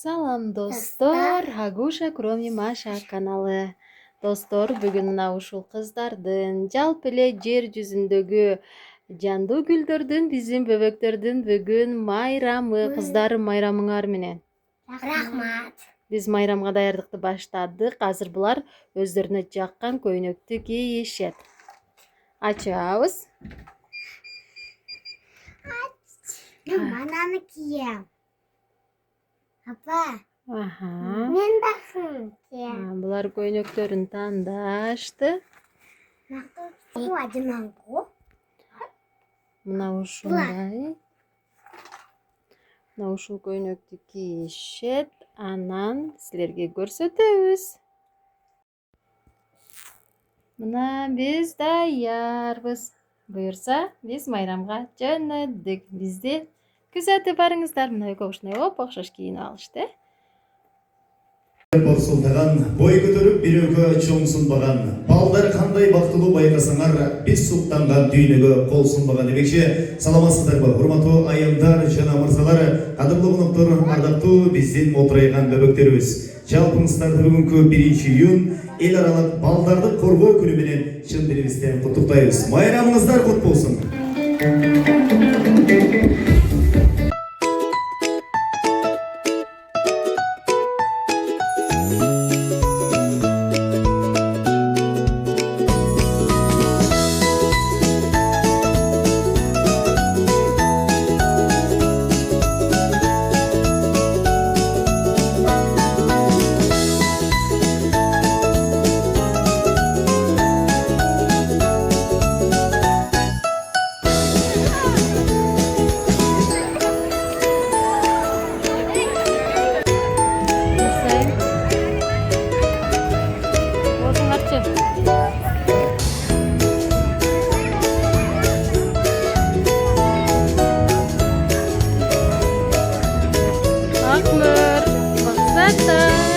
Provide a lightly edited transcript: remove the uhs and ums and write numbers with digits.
Салам достор, Хагуша кроме Маша каналы. Достор, бүгүн мына ушул кыздардын, жалпы эле жер жүзүндөгү жандуу гүлдөрдүн, биздин бөбөктөрдүн бүгүн майрамы. Кыздарым, майрамыңар менен. Рахмат. Биз майрамга даярдыкты баштадык. Азыр булар өздөрүнө жаккан көйнөктү кийишет. Ачабыз. Мананы кием. Апа, Мен bakın kием. Булар көйнөктөрүн тандашты. Одинаково. Мына ушундай. Мына ушул көйнөктү кийишет. Анан силерге көрсөтөбүз. Мына биз даярбыз. Буюрса, биз майрамга жөнөдүк. Бизди күзөтүп барыңыздар. Мына экөө ушундай окшош кийинип алышты. Борсулдаган, бой көтөрүп бирөөгө чоң сунбаган, балдар кандай бактылуу байкасаңар, биз суктанган дүйнөгө кол сунбаган демекчи. Саламатсыздарбы, урматтуу айымдар жана мырзалар, кадырлуу коноктор, ардактуу биздин мотурайган бөбөктөрүбүз. Жалпыңыздарды бүгүнкү 1-июнь эл аралык балдарды коргоо күнү менен чын дилибизден куттуктайбыз. Майрамыңыздар кут болсун. Akmır, maksatlar.